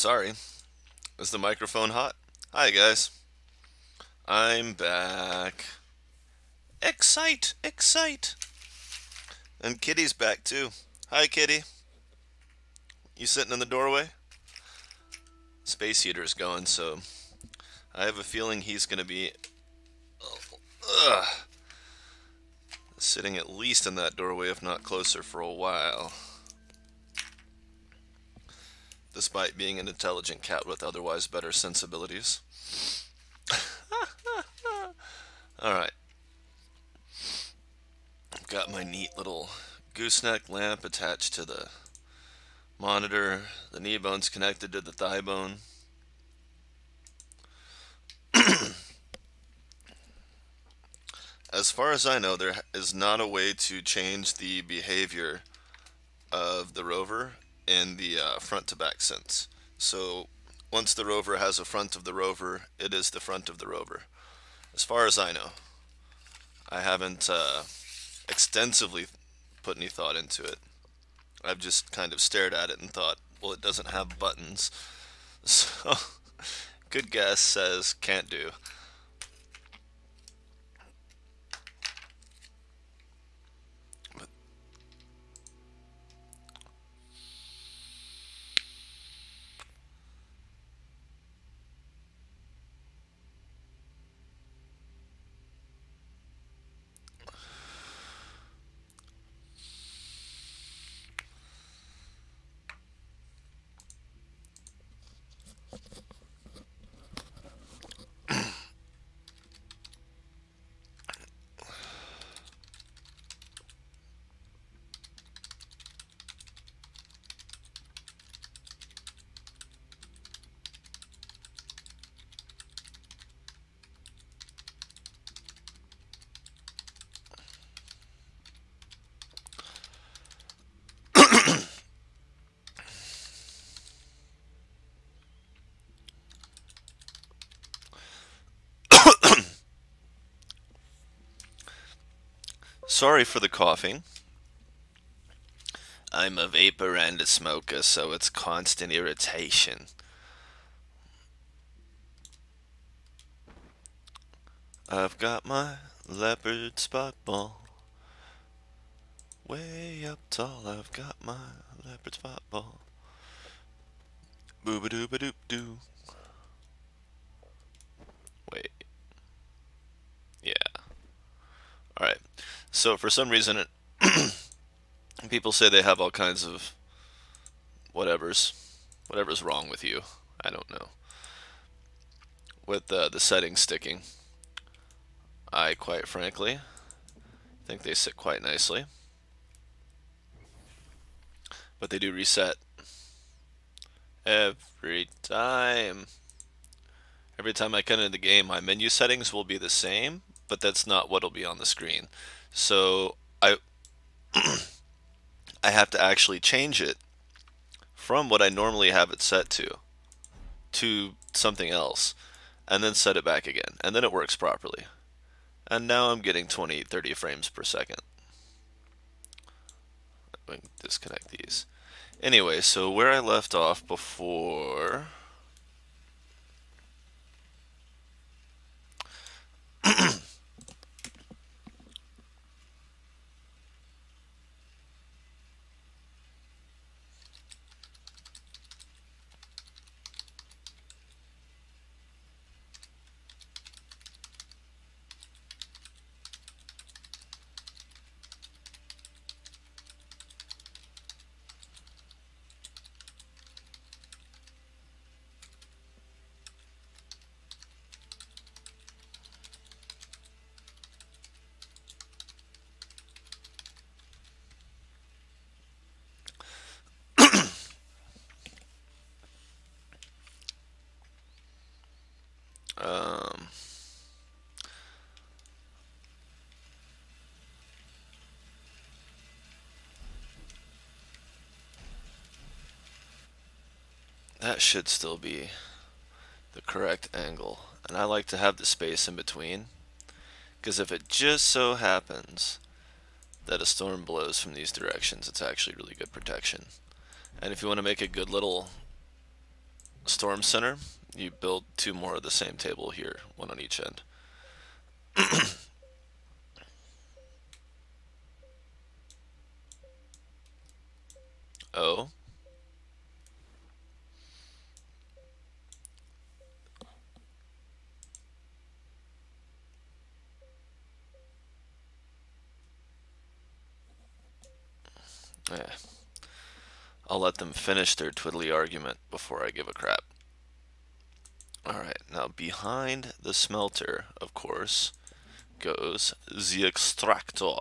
Sorry. Is the microphone hot? Hi, guys. I'm back. Excite! Excite! And Kitty's back, too. Hi, Kitty. You sitting in the doorway? Space heater's going, so I have a feeling he's going to be sitting at least in that doorway, if not closer, for a while. Despite being an intelligent cat with otherwise better sensibilities. Alright. I've got my neat little gooseneck lamp attached to the monitor. The knee bone's connected to the thigh bone. As far as I know, there is not a way to change the behavior of the rover in the front to back sense. So once the rover has a front of the rover, it is the front of the rover. As far as I know. I haven't extensively put any thought into it. I've just kind of stared at it and thought, well, it doesn't have buttons. So, good guess says can't do. Sorry for the coughing. I'm a vapor and a smoker, so it's constant irritation. I've got my leopard spot ball. Way up tall, I've got my leopard spot ball. Booba-dooba-doop-doo. Wait. Yeah. Alright. So for some reason, people say they have all kinds of whatever's wrong with you. I don't know. With the settings sticking. I, quite frankly, think they sit quite nicely. But they do reset every time. Every time I get into the game, my menu settings will be the same, but that's not what'll be on the screen. So I have to actually change it from what I normally have it set to something else, and then set it back again, and then it works properly. And now I'm getting 20, 30 frames per second. Let me disconnect these. Anyway, so where I left off before... that should still be the correct angle. And I like to have the space in between, because if it just so happens that a storm blows from these directions, it's actually really good protection. And if you want to make a good little storm center, you build two more of the same table here, one on each end. Oh, yeah. I'll let them finish their twiddly argument before I give a crap. Alright, now behind the smelter, of course, goes the extractor.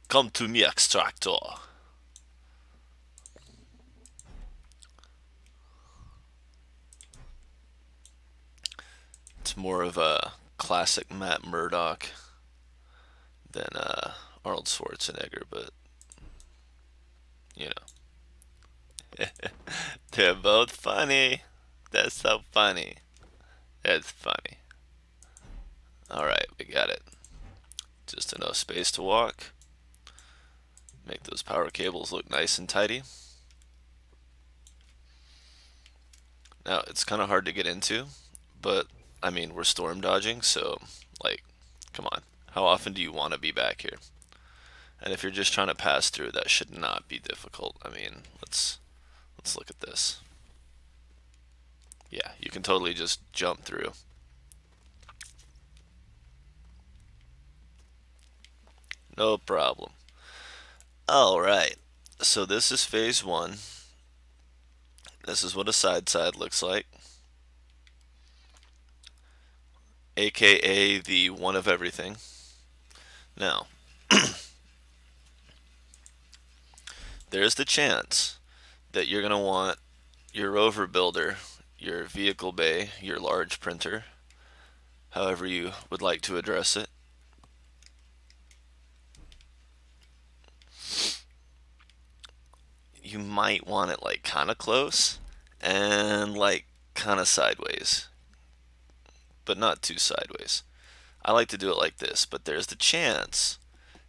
Come to me, extractor. It's more of a classic Matt Murdock than Arnold Schwarzenegger, but you know, they're both funny. That's so funny. It's funny. Alright, we got it. Just enough space to walk. Make those power cables look nice and tidy. Now, it's kind of hard to get into, but I mean, we're storm dodging, so like, come on. How often do you want to be back here? And if you're just trying to pass through, that should not be difficult. I mean, let's look at this. Yeah, you can totally just jump through. No problem. Alright, so this is phase one. This is what a side looks like. AKA the one of everything. Now, there's the chance that you're going to want your rover builder, your vehicle bay, your large printer, however you would like to address it. You might want it like kind of close and like kind of sideways, but not too sideways. I like to do it like this, but there's the chance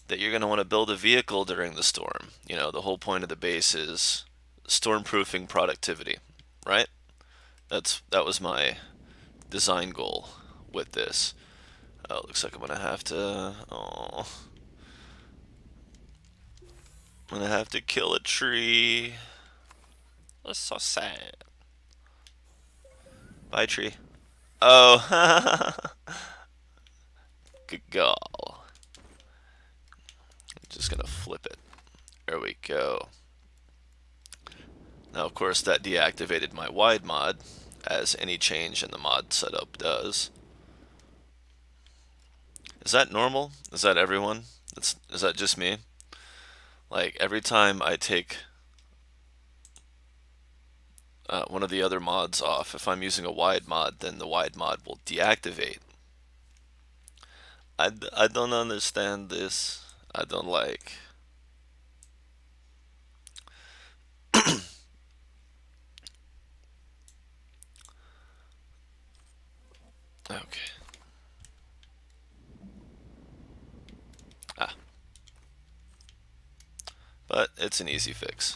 that you're going to want to build a vehicle during the storm. You know, the whole point of the base is stormproofing productivity, right? That was my design goal with this. Oh, looks like I'm gonna have to. Oh, I'm gonna have to kill a tree. That's so sad. Bye, tree. Oh, good gall. I'm just gonna flip it. There we go. Now, of course, that deactivated my wide mod, as any change in the mod setup does. Is that normal? Is that everyone? Is that just me? Like, every time I take one of the other mods off, if I'm using a wide mod, then the wide mod will deactivate. I don't understand this. I don't like. Okay. Ah, but it's an easy fix.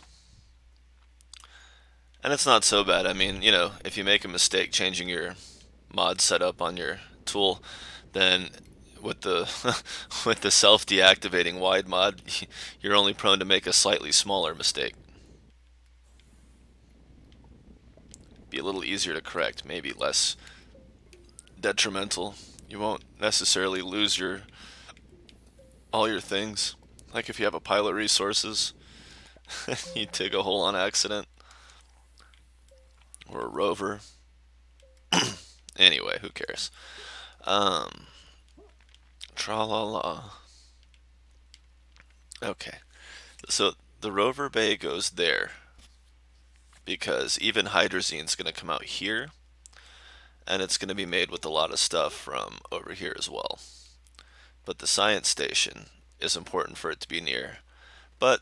And it's not so bad. I mean, you know, if you make a mistake changing your mod setup on your tool, then with the with the self-deactivating wide mod, you're only prone to make a slightly smaller mistake. Be a little easier to correct, maybe less detrimental. You won't necessarily lose your all your things. Like if you have a pile of resources, you dig a hole on accident, or a rover. Anyway, who cares? Um, Tra la la. Okay, so the rover bay goes there because even hydrazine's going to come out here, and it's going to be made with a lot of stuff from over here as well. But the science station is important for it to be near. But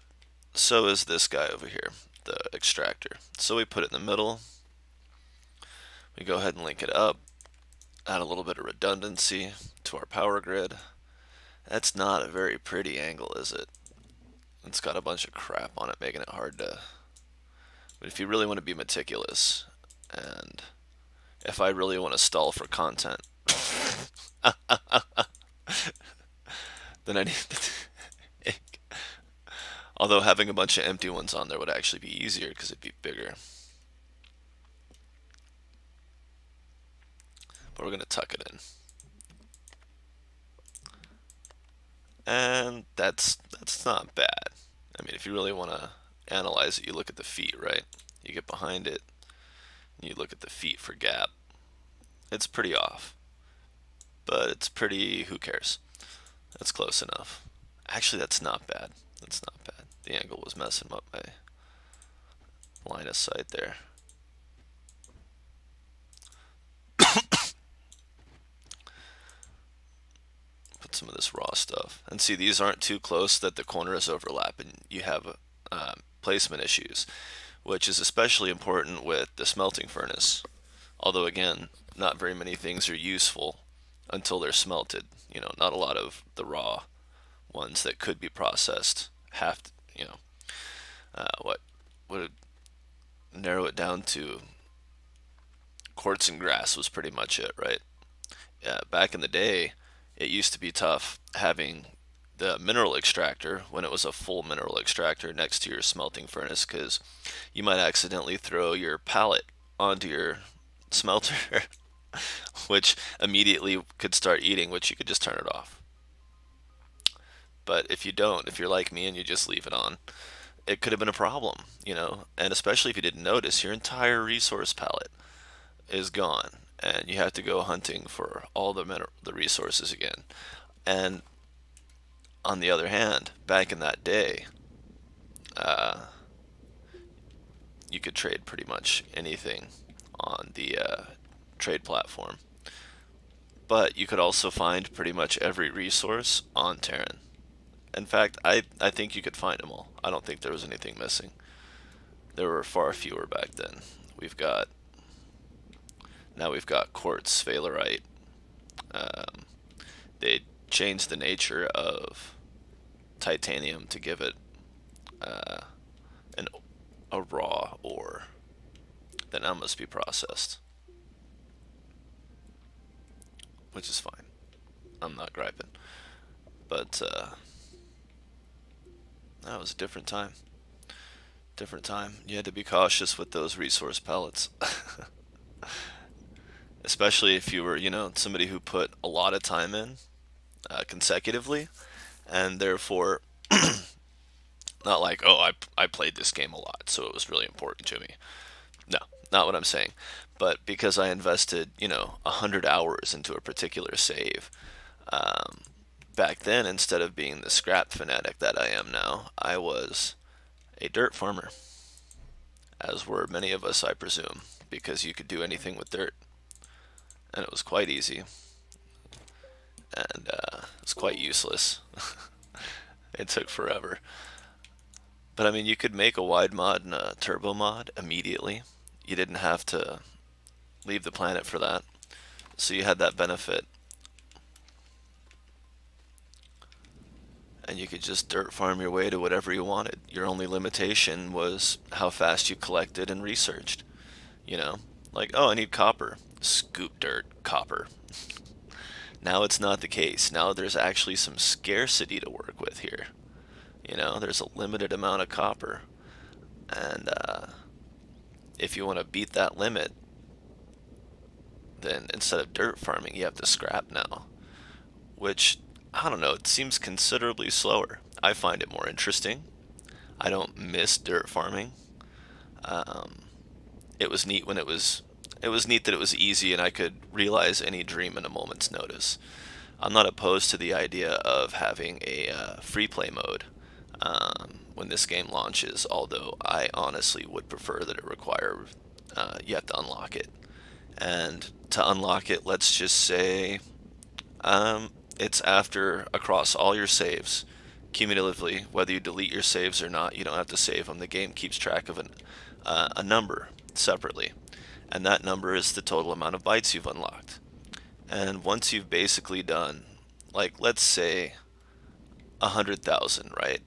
so is this guy over here, the extractor. So we put it in the middle. We go ahead and link it up. Add a little bit of redundancy to our power grid. That's not a very pretty angle, is it? It's got a bunch of crap on it, making it hard to... But if you really want to be meticulous And if I really want to stall for content, then I need to. Although having a bunch of empty ones on there would actually be easier because it'd be bigger. But we're going to tuck it in. And that's not bad. I mean, if you really want to analyze it, you look at the feet, right? You get behind it, and you look at the feet for gap. It's pretty off, but it's pretty, who cares? That's close enough. Actually, that's not bad. That's not bad. The angle was messing up my line of sight there. Put some of this raw stuff. And see, these aren't too close that the corners overlap and you have placement issues, which is especially important with the smelting furnace. Although, again, not very many things are useful until they're smelted. You know, not a lot of the raw ones that could be processed have to, you know, what would narrow it down to quartz and grass was pretty much it, right? Yeah, back in the day, it used to be tough having the mineral extractor when it was a full mineral extractor next to your smelting furnace because you might accidentally throw your pallet onto your smelter, which immediately could start eating, which you could just turn it off. But if you don't, if you're like me and you just leave it on, it could have been a problem, you know, and especially if you didn't notice, your entire resource palette is gone, and you have to go hunting for all the resources again. And on the other hand, back in that day, uh, you could trade pretty much anything on the trade platform, but you could also find pretty much every resource on Terran. In fact, I think you could find them all. I don't think there was anything missing. There were far fewer back then. We've got Now we've got quartz, sphalerite. Um, they changed the nature of titanium to give it uh, an a raw ore that now must be processed, which is fine. I'm not griping, but that was a different time. Different time. You had to be cautious with those resource pellets. Especially if you were, you know, somebody who put a lot of time in consecutively, and therefore not like, oh, I played this game a lot, so it was really important to me. No, not what I'm saying. But because I invested, you know, 100 hours into a particular save, um, back then, instead of being the scrap fanatic that I am now, I was a dirt farmer, as were many of us, I presume, because you could do anything with dirt, and it was quite easy, and it was quite useless. It took forever. But I mean, you could make a wide mod and a turbo mod immediately. You didn't have to leave the planet for that. So you had that benefit. And you could just dirt farm your way to whatever you wanted. Your only limitation was how fast you collected and researched. You know, like, oh, I need copper. Scoop dirt, copper. Now it's not the case. Now there's actually some scarcity to work with here. You know, there's a limited amount of copper. And if you want to beat that limit, then instead of dirt farming, you have to scrap now. Which, I don't know, it seems considerably slower. I find it more interesting. I don't miss dirt farming. Um, it was neat when it was neat that it was easy and I could realize any dream in a moment's notice. I'm not opposed to the idea of having a free play mode when this game launches, although I honestly would prefer that it require you have to unlock it. And to unlock it, let's just say it's after across all your saves, cumulatively, whether you delete your saves or not, you don't have to save them. The game keeps track of a number separately, and that number is the total amount of bytes you've unlocked. And once you've basically done, like, let's say 100,000, right?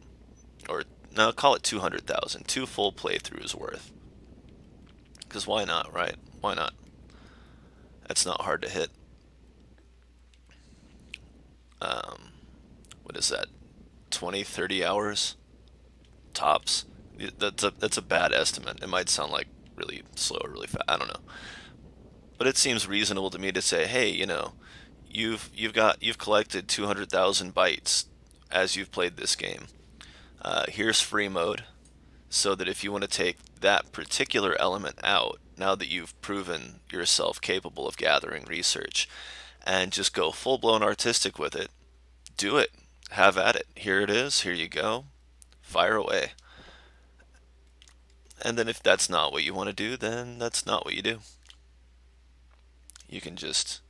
Or now call it 200,000, two full playthroughs worth. Because why not, right? Why not? That's not hard to hit. What is that? 20, 30 hours tops. That's a bad estimate. It might sound like really slow or really fast. I don't know. But it seems reasonable to me to say, hey, you've collected 200,000 bytes as you've played this game. Here's free mode, so that if you want to take that particular element out, now that you've proven yourself capable of gathering research, and just go full-blown artistic with it, do it. Have at it. Here it is. Here you go. Fire away. And then if that's not what you want to do, then that's not what you do. You can just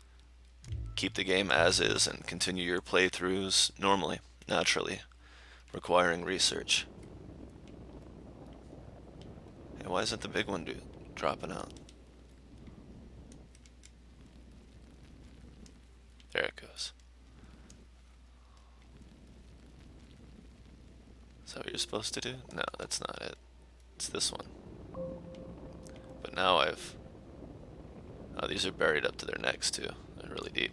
keep the game as is and continue your playthroughs normally, naturally, requiring research. Hey, why isn't the big one dropping out? There it goes. Is that what you're supposed to do? No, that's not it. It's this one. But now oh, these are buried up to their necks too. They're really deep.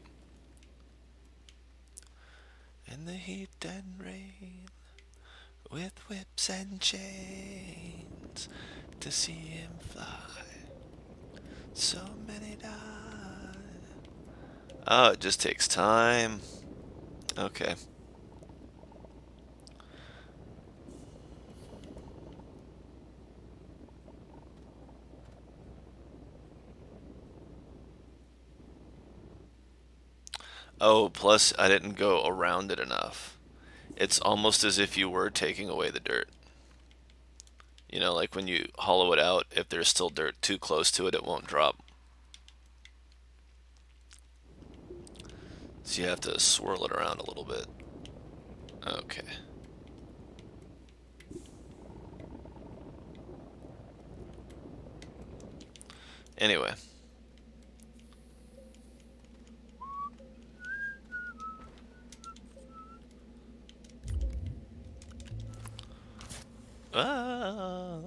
In the heat and rain, with whips and chains, to see him fly, so many died. Oh, it just takes time. Okay. Oh, plus I didn't go around it enough. It's almost as if you were taking away the dirt. You know, like when you hollow it out, if there's still dirt too close to it, it won't drop. So you have to swirl it around a little bit. Okay. Anyway. Ah.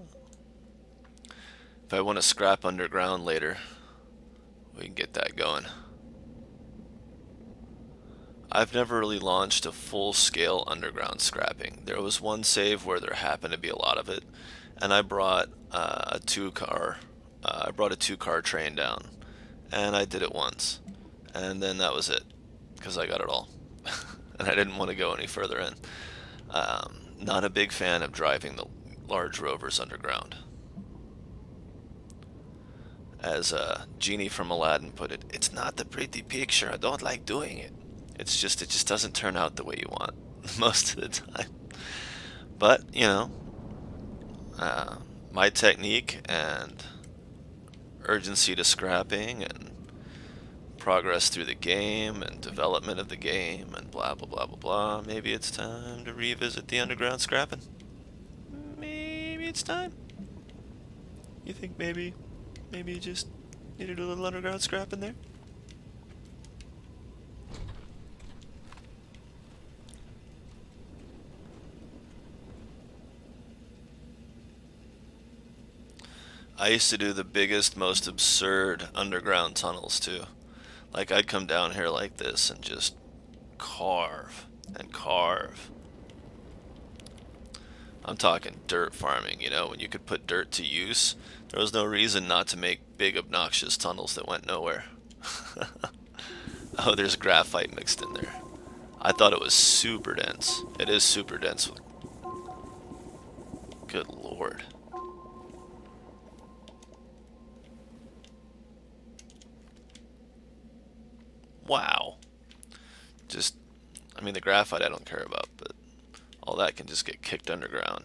If I want to scrap underground later, we can get that going. I've never really launched a full-scale underground scrapping. There was one save where there happened to be a lot of it, and I brought a two-car train down, and I did it once, and then that was it, because I got it all, and I didn't want to go any further in. Not a big fan of driving the large rovers underground. As Genie from Aladdin put it, it's not a pretty picture. I don't like doing it. It just doesn't turn out the way you want most of the time. But, my technique and urgency to scrapping and progress through the game and development of the game and blah blah blah blah blah. Maybe it's time to revisit the underground scrapping. Maybe it's time. You think maybe you just needed a little underground scrapping there? I used to do the biggest, most absurd underground tunnels too. Like I'd come down here like this and just carve and carve. I'm talking dirt farming, when you could put dirt to use. There was no reason not to make big, obnoxious tunnels that went nowhere. Oh, there's graphite mixed in there. I thought it was super dense. It is super dense. Good lord. Wow. I mean, the graphite I don't care about, but all that can just get kicked underground.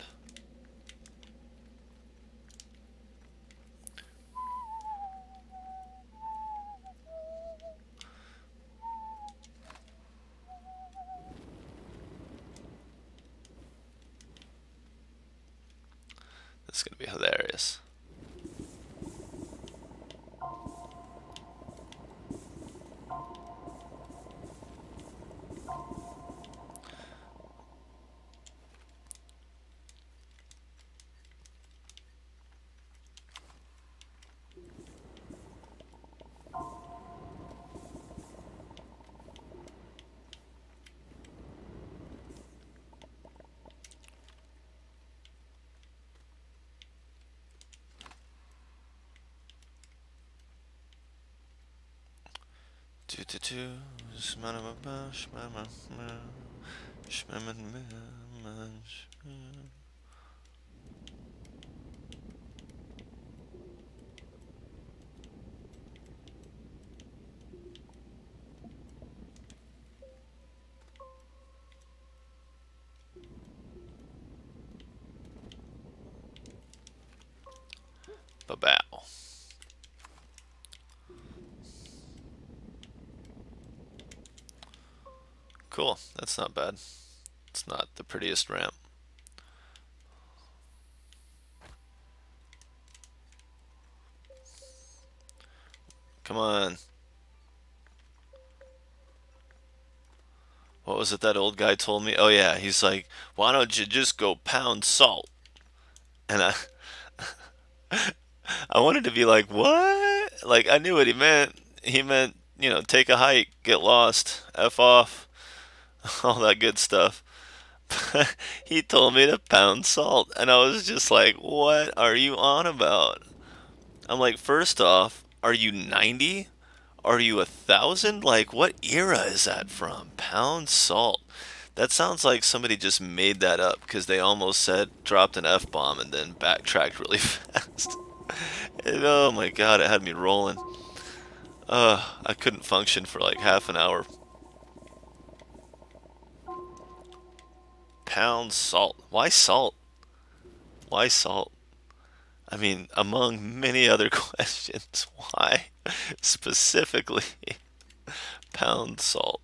This is going to be hilarious. Babow. Cool. That's not bad. It's not the prettiest ramp. Come on. What was it that old guy told me? Oh yeah, he's like, why don't you just go pound salt? And I wanted to be like, what? Like I knew what he meant. He meant, take a hike, get lost, F off, all that good stuff. He told me to pound salt, and I was just like, what are you on about? I'm like, first off, are you 90? Are you 1,000? Like, what era is that from? Pound salt. That sounds like somebody just made that up because they almost said dropped an F bomb and then backtracked really fast. And, oh my god, it had me rolling. I couldn't function for like half an hour. Pound salt. Why salt? Why salt? I mean, among many other questions, why specifically pound salt?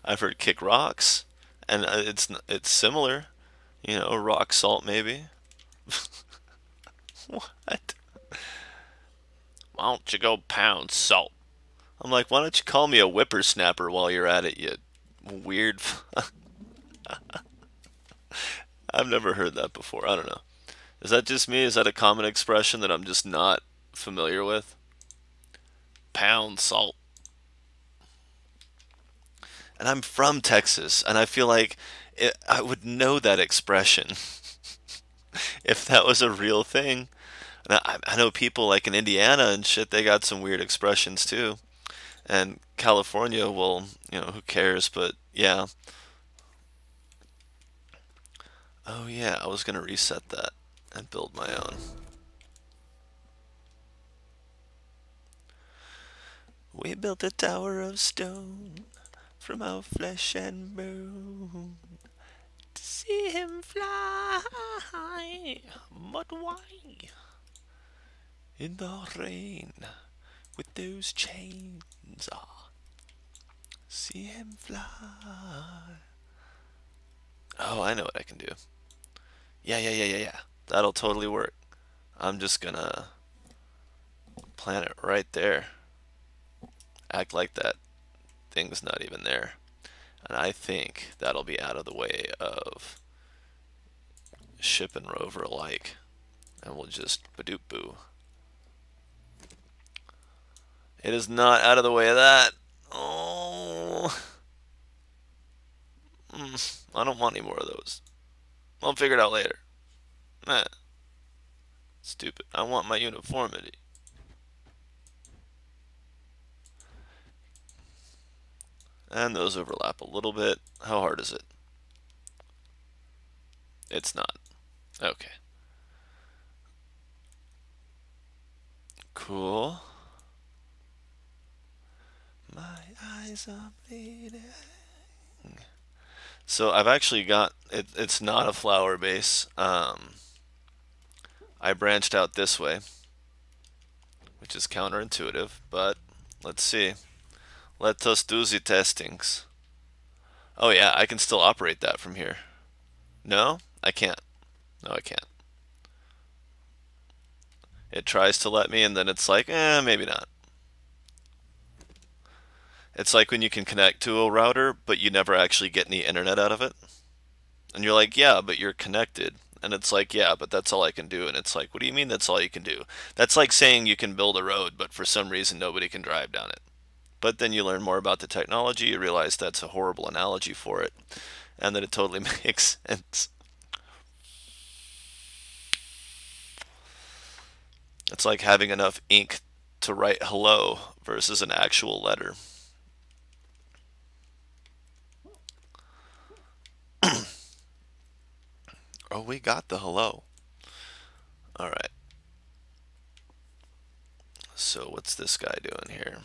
I've heard kick rocks, and it's similar, rock salt maybe. What? Why don't you go pound salt? I'm like, why don't you call me a whippersnapper while you're at it, you weird. I've never heard that before. I don't know. Is that just me? Is that a common expression that I'm just not familiar with? Pound salt. And I'm from Texas, and I feel like I would know that expression if that was a real thing. And I know people like in Indiana and shit, they got some weird expressions too. And California, well, who cares? But yeah. Oh yeah, I was gonna reset that and build my own. We built a tower of stone from our flesh and bone to see him fly. But why? In the rain with those chains, see him fly. Oh, I know what I can do. Yeah. That'll totally work. I'm just gonna plant it right there. Act like that thing's not even there. And I think that'll be out of the way of ship and rover alike. And we'll just badoop boo. It is not out of the way of that. Oh. I don't want any more of those. I'll figure it out later. Nah. Stupid. I want my uniformity. And those overlap a little bit. How hard is it? It's not. Okay. Cool. My eyes are bleeding. So I've actually got it. It's not a flower base. I branched out this way, which is counterintuitive, but let's see. Let us do the testings. Oh yeah, I can still operate that from here. No, I can't. No, I can't. It tries to let me, and then it's like, maybe not. It's like when you can connect to a router, but you never actually get any internet out of it. And you're like, yeah, but you're connected. And it's like, yeah, but that's all I can do. And it's like, what do you mean that's all you can do? That's like saying you can build a road, but for some reason nobody can drive down it. But then you learn more about the technology, you realize that's a horrible analogy for it, and that it totally makes sense. It's like having enough ink to write hello versus an actual letter. Oh, we got the hello. Alright, so what's this guy doing here?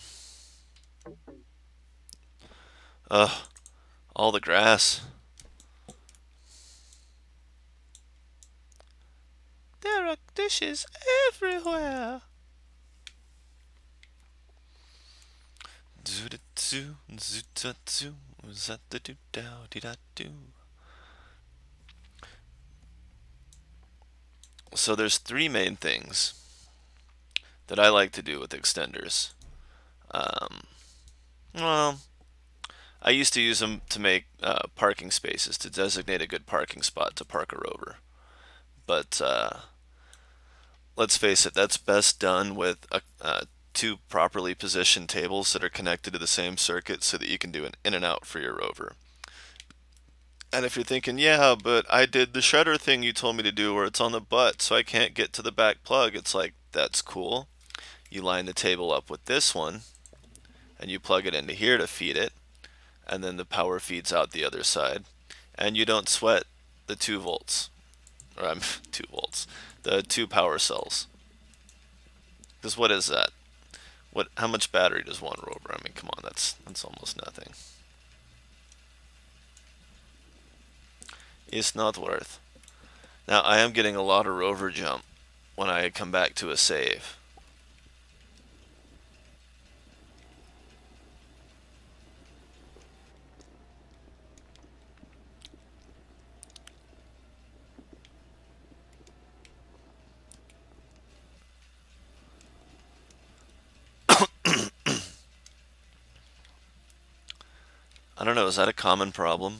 Ugh, all the grass. There are dishes everywhere. So there's three main things that I like to do with extenders. Um, well, I used to use them to make parking spaces, to designate a good parking spot to park a rover. But let's face it, that's best done with two properly positioned tables that are connected to the same circuit so that you can do an in and out for your rover. And if you're thinking, yeah, but I did the shredder thing you told me to do where it's on the butt so I can't get to the back plug, it's like, that's cool. You line the table up with this one and you plug it into here to feed it, and then the power feeds out the other side, and you don't sweat the 2 volts, or I'm 2 volts, the 2 power cells. Because what is that? How much battery does one rover? I mean, come on, that's almost nothing. It's not worth. Now, I am getting a lot of rover jump when I come back to a save. I don't know, is that a common problem?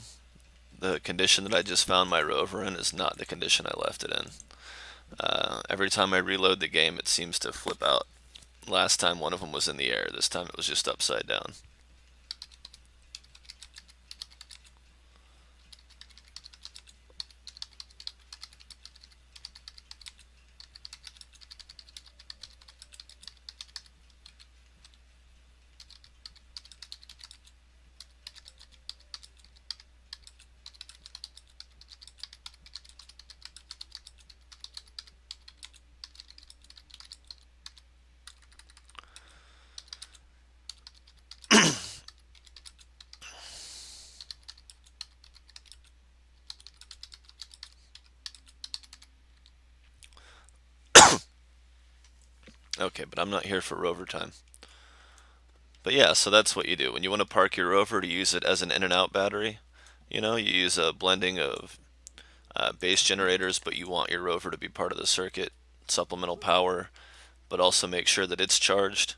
The condition that I just found my rover in is not the condition I left it in. Every time I reload the game, it seems to flip out. Last time one of them was in the air, this time it was just upside down. Okay, but I'm not here for rover time. But yeah, so that's what you do. When you want to park your rover to use it as an in and out battery, you use a blending of base generators, but you want your rover to be part of the circuit, supplemental power, but also make sure that it's charged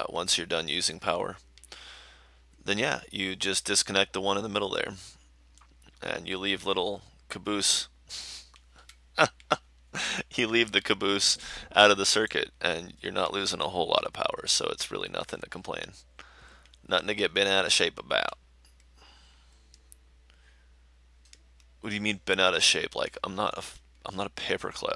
once you're done using power. Then yeah, you just disconnect the one in the middle there, and you leave little caboose. You leave the caboose out of the circuit, and you're not losing a whole lot of power, so it's really nothing to complain. Nothing to get bent out of shape about. What do you mean bent out of shape? Like I'm not a paperclip.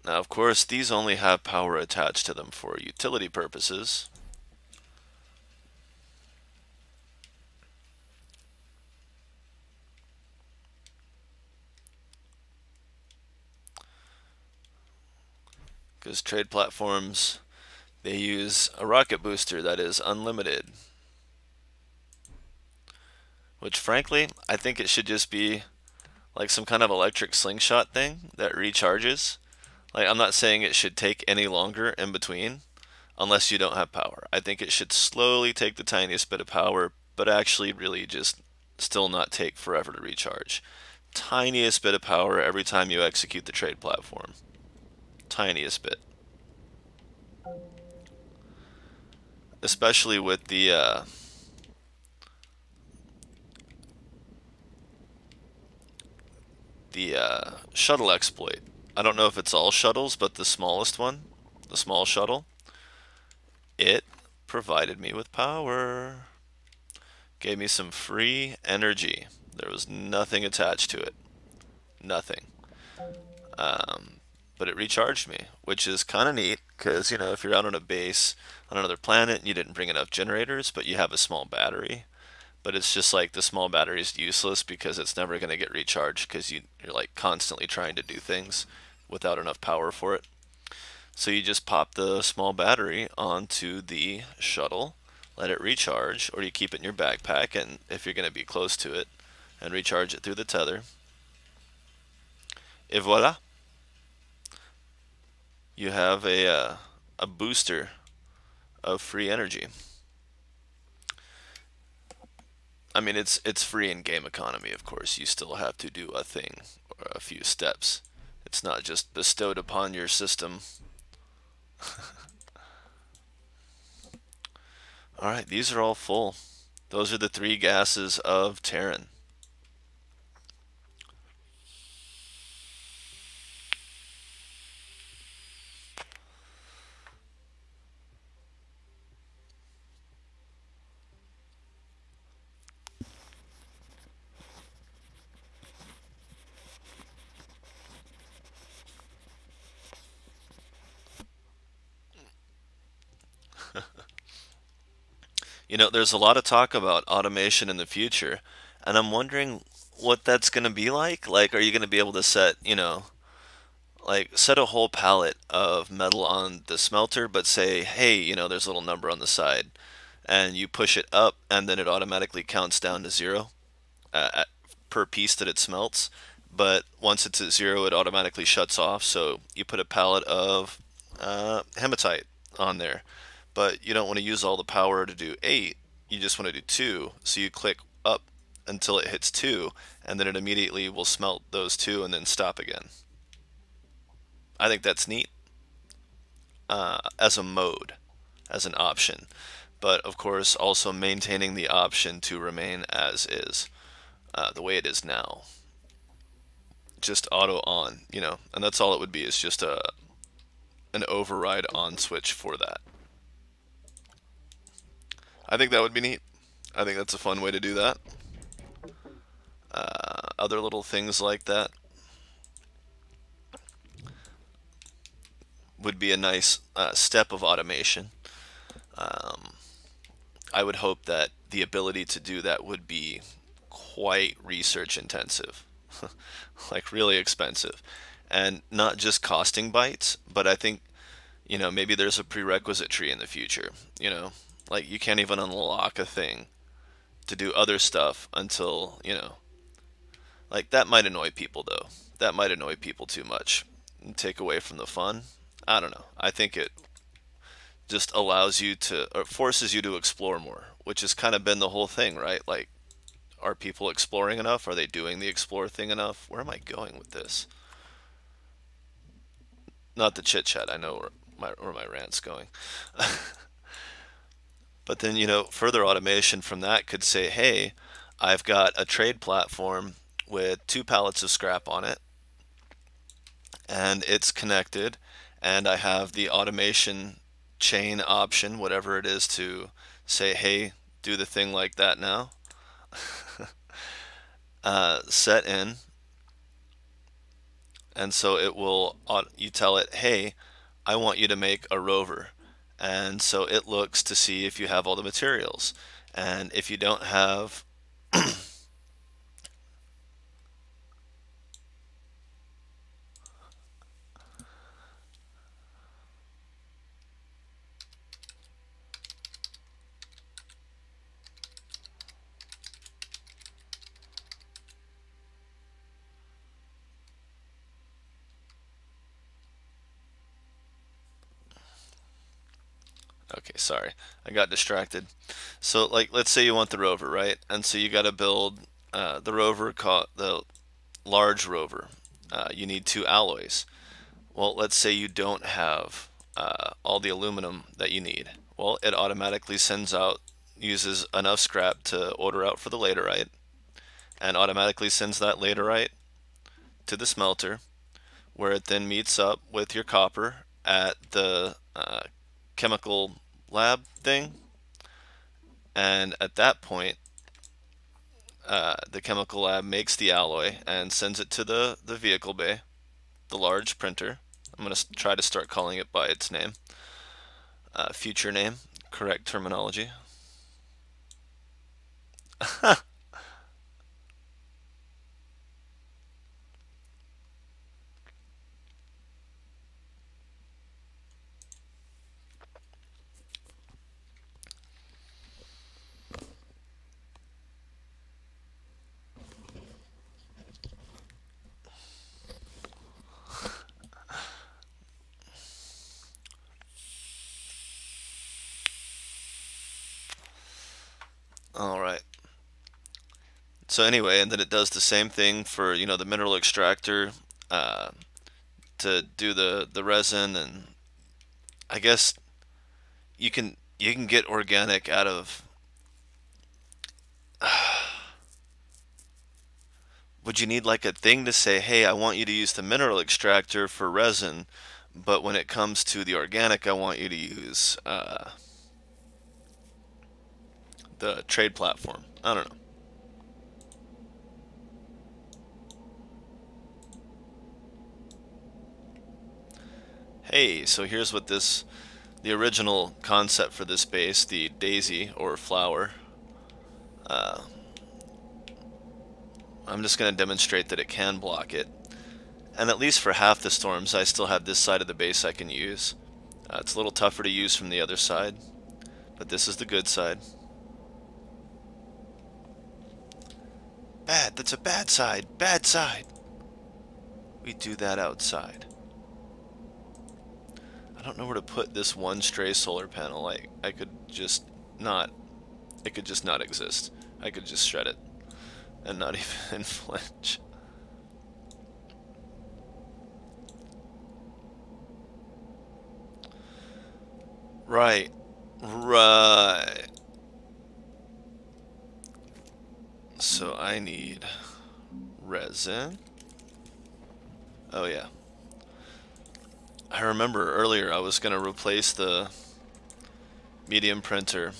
Now, of course, these only have power attached to them for utility purposes. Because trade platforms, they use a rocket booster that is unlimited. Which, frankly, I think it should just be like some kind of electric slingshot thing that recharges. Like, I'm not saying it should take any longer in between, unless you don't have power. I think it should slowly take the tiniest bit of power, but actually really just still not take forever to recharge. Tiniest bit of power every time you execute the trade platform. Tiniest bit. Especially with the shuttle exploit. I don't know if it's all shuttles, but the smallest one, the small shuttle, it provided me with power. Gave me some free energy. There was nothing attached to it. Nothing. But it recharged me, which is kind of neat Because, you know, if you're out on a base on another planet and you didn't bring enough generators, but you have a small battery, but it's just like the small battery is useless because it's never going to get recharged because you're like constantly trying to do things without enough power for it. So you just pop the small battery onto the shuttle, let it recharge, or you keep it in your backpack, and if you're going to be close to it, and recharge it through the tether. Et voila, you have a booster of free energy. I mean, it's free in game economy, of course. You still have to do a thing or a few steps. It's not just bestowed upon your system. All right, these are all full. Those are the three gases of Terran. You know, there's a lot of talk about automation in the future, and I'm wondering what that's going to be like. Like, are you going to be able to set, you know, like set a whole pallet of metal on the smelter, but say, hey, you know, there's a little number on the side, and you push it up, and then it automatically counts down to zero per piece that it smelts. But once it's at zero, it automatically shuts off. So you put a pallet of hematite on there, but you don't want to use all the power to do eight. You just want to do two. So you click up until it hits two, and then it immediately will smelt those two and then stop again. I think that's neat as a mode, as an option. But of course, also maintaining the option to remain as is, the way it is now. Just auto on, you know, and that's all it would be is just an override on switch for that. I think that would be neat. I think that's a fun way to do that. Other little things like that would be a nice step of automation. I would hope that the ability to do that would be quite research intensive, like really expensive, and not just costing bytes, but I think, you know, maybe there's a prerequisite tree in the future, you know, like you can't even unlock a thing to do other stuff until, you know, like that might annoy people though. That might annoy people too much and take away from the fun. I don't know. I think it just allows you to, or forces you to explore more, which has kind of been the whole thing, right? Like, are people exploring enough? Are they doing the explore thing enough? Where am I going with this? Not the chit chat. I know where my rant's going. But then, you know, further automation from that could say, hey, I've got a trade platform with two pallets of scrap on it, and it's connected, and I have the automation chain option, whatever it is, to say, hey, do the thing like that now, set in. And so it will, you tell it, hey, I want you to make a rover. And so it looks to see if you have all the materials. And if you don't have, okay, sorry, I got distracted. So, like, let's say you want the rover, right? And so you got to build the rover, the large rover. You need two alloys. Well, let's say you don't have all the aluminum that you need. Well, it automatically sends out, uses enough scrap to order out for the laterite, and automatically sends that laterite to the smelter, where it then meets up with your copper at the chemical lab thing. And at that point, the chemical lab makes the alloy and sends it to the vehicle bay, the large printer, I'm going to try to start calling it by its name. Future name, correct terminology. All right. So anyway, and then it does the same thing for, the mineral extractor uh, to do the resin, and I guess you can get organic out of. Would you need like a thing to say, hey, I want you to use the mineral extractor for resin, but when it comes to the organic, I want you to use the trade platform? I don't know. Hey, so here's what the original concept for this base, the daisy or flower. Uh, I'm just going to demonstrate that it can block it. And at least for half the storms, I still have this side of the base I can use. It's a little tougher to use from the other side, but this is the good side. Bad, that's a bad side, bad side. We do that outside. I don't know where to put this one stray solar panel. I could just not, it could just not exist. I could just shred it and not even flinch. Right, right. So I need resin. Oh yeah. I remember earlier I was gonna replace the medium printer.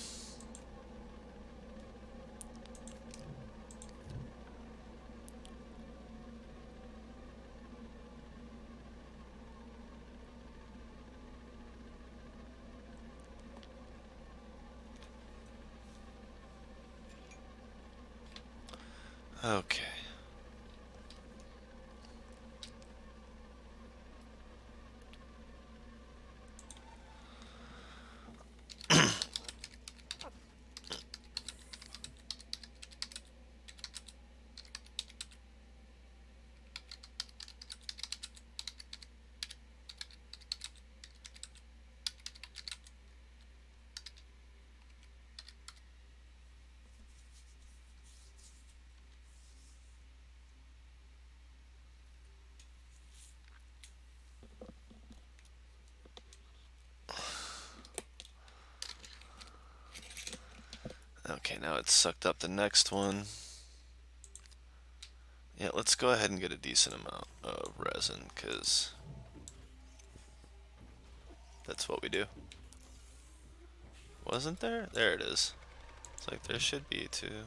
Okay. Okay, now it's sucked up the next one. Yeah, let's go ahead and get a decent amount of resin, because that's what we do. Wasn't there? There it is. It's like there should be too.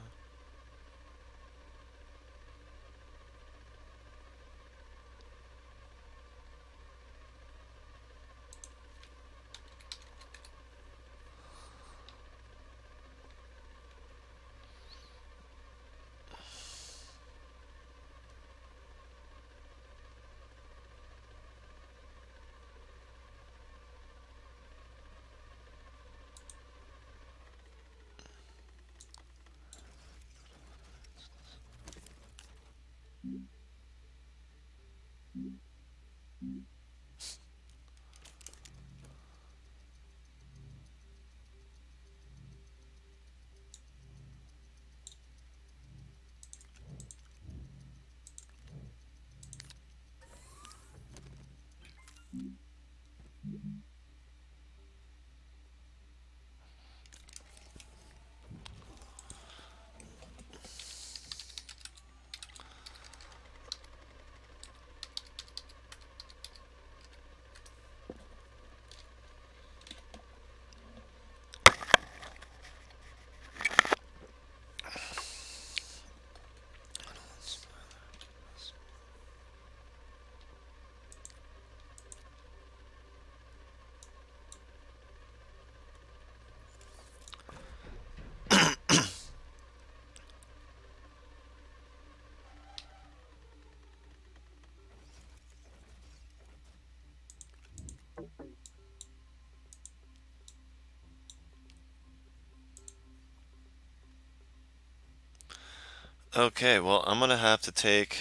Okay, well, I'm gonna have to take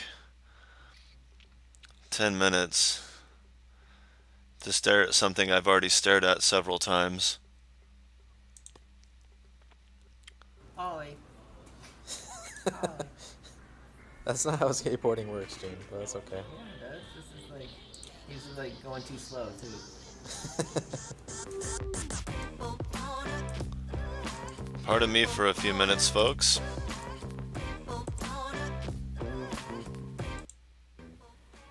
10 minutes to stare at something I've already stared at several times. Ollie. Ollie. That's not how skateboarding works, Gene, but that's okay. Yeah, it does. This is like, he's like going too slow too. Pardon me for a few minutes, folks.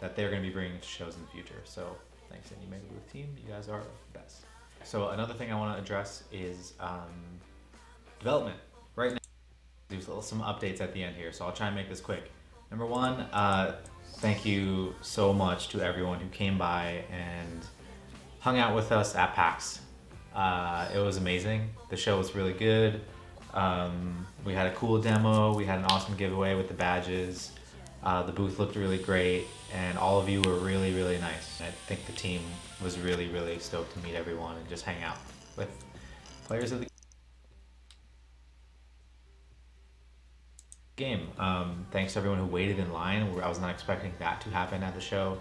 That they're going to be bringing to shows in the future. So thanks, Indie Mega Booth team. You guys are the best. So another thing I want to address is development. Right now, there's some updates at the end here, so I'll try and make this quick. Number one, thank you so much to everyone who came by and hung out with us at PAX. It was amazing. The show was really good. We had a cool demo. We had an awesome giveaway with the badges. The booth looked really great, and all of you were really, really nice. I think the team was really, really stoked to meet everyone and just hang out with players of the game. Thanks to everyone who waited in line. I was not expecting that to happen at the show.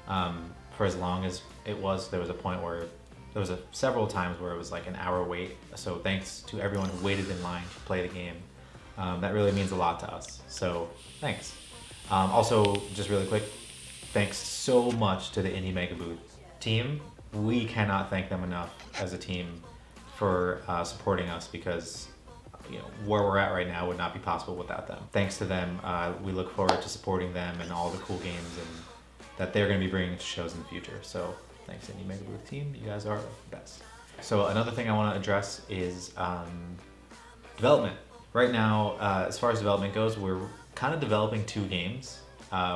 For as long as it was, there was a point where there was several times where it was like an hour wait. So thanks to everyone who waited in line to play the game. That really means a lot to us. So thanks. Also, just really quick, thanks so much to the Indie Mega Booth team. We cannot thank them enough as a team for supporting us, because where we're at right now would not be possible without them. Thanks to them, we look forward to supporting them and all the cool games and that they're going to be bringing to shows in the future. So thanks, Indie Mega Booth team. You guys are the best. So another thing I want to address is development. Right now, as far as development goes, we're kind of developing 2 games.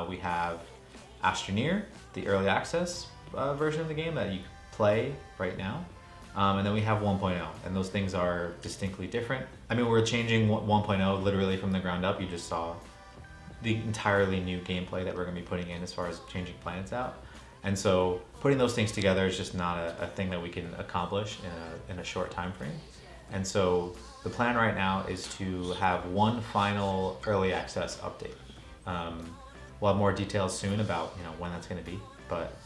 We have Astroneer, the early access version of the game that you play right now. And then we have 1.0, and those things are distinctly different. I mean, we're changing 1.0 literally from the ground up. You just saw the entirely new gameplay that we're going to be putting in as far as changing planets out. And so putting those things together is just not a thing that we can accomplish in a short time frame. And so the plan right now is to have one final early access update. We'll have more details soon about when that's going to be, but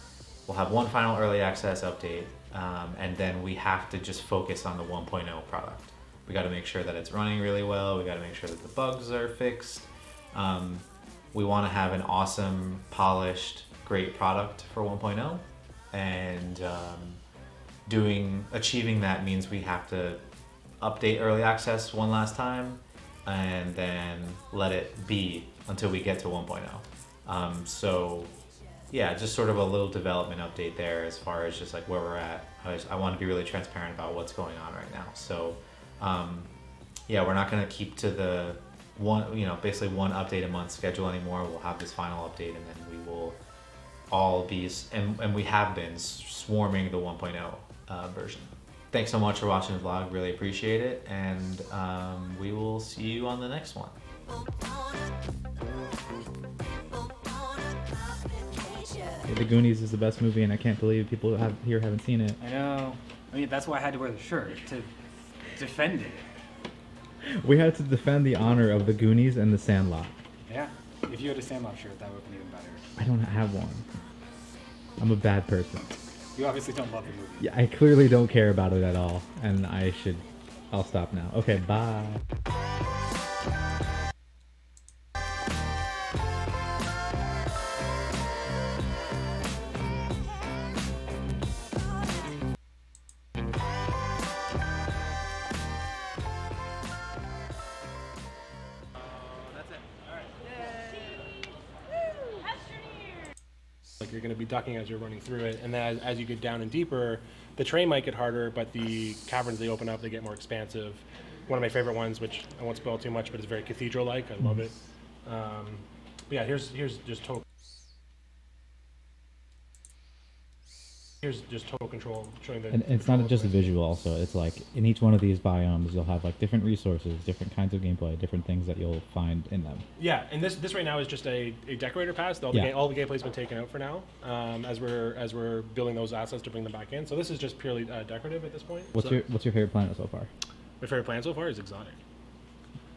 we'll have one final early access update, and then we have to just focus on the 1.0 product. We got to make sure that it's running really well. We got to make sure that the bugs are fixed. We want to have an awesome, polished, great product for 1.0, and achieving that means we have to update early access one last time and then let it be until we get to 1.0. So yeah, just sort of a little development update there as far as just like where we're at. I want to be really transparent about what's going on right now. So yeah, we're not going to keep to the basically one update a month schedule anymore. We'll have this final update, and then we will all be, and we have been swarming the 1.0 version. Thanks so much for watching the vlog, really appreciate it, and we will see you on the next one. The Goonies is the best movie, and I can't believe people here haven't seen it. I know. I mean, that's why I had to wear the shirt, to defend it. We had to defend the honor of the Goonies and the Sandlot. Yeah. If you had a Sandlot shirt, that would have been even better. I don't have one. I'm a bad person. You obviously don't love the movie. Yeah, I clearly don't care about it at all, and I'll stop now. Okay, bye. Like you're going to be ducking as you're running through it, and then as you get down and deeper, the terrain might get harder, but the caverns they open up, they get more expansive. One of my favorite ones, which I won't spoil too much, but it's very cathedral-like. I love it. But yeah, here's just total. Here's just total control, showing the. And it's not just a visual. Also, it's like in each one of these biomes, you'll have like different resources, different kinds of gameplay, different things that you'll find in them. Yeah, and this right now is just a decorator pass. All the gameplay's been taken out for now, as we're building those assets to bring them back in. So this is just purely decorative at this point. What's your favorite planet so far? My favorite planet so far is exotic.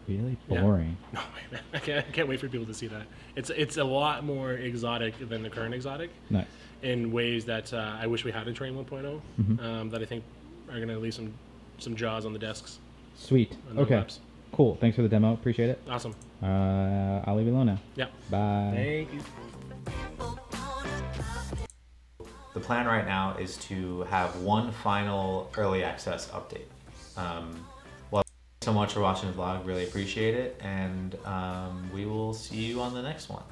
Really Yeah. boring. No, man, I can't wait for people to see that. It's a lot more exotic than the current exotic Nice. in ways that I wish we had in Train 1.0. Mm-hmm. That I think are going to leave some jaws on the desks. Sweet. On the Okay. laps. Cool. Thanks for the demo. Appreciate it. Awesome. I'll leave you alone now. Yeah. Bye. Thank you. The plan right now is to have one final early access update. Well, thanks so much for watching the vlog. Really appreciate it, and we will see you on the next one.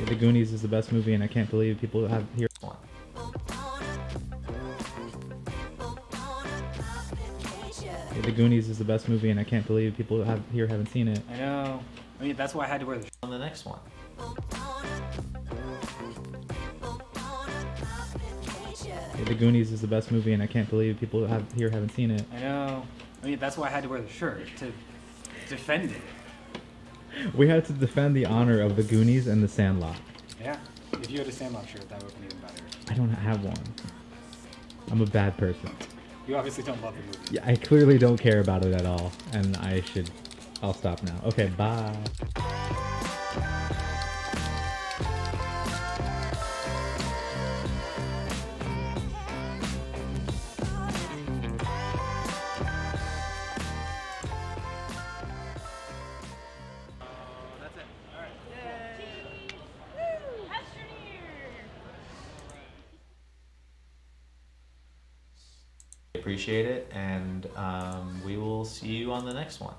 The Goonies is the best movie, and I can't believe people have here. One. The Goonies is the best movie, and I can't believe people haven't seen it. I know. I mean, that's why I had to wear the On the next one. The Goonies is the best movie, and I can't believe people haven't seen it. I know. I mean, that's why I had to wear the shirt to defend it. We had to defend the honor of the Goonies and the Sandlot. Yeah. If you had a Sandlot shirt, that would have been even better. I don't have one. I'm a bad person. You obviously don't love the movie. Yeah, I clearly don't care about it at all, and I'll stop now. Okay, bye. Appreciate it, and we will see you on the next one.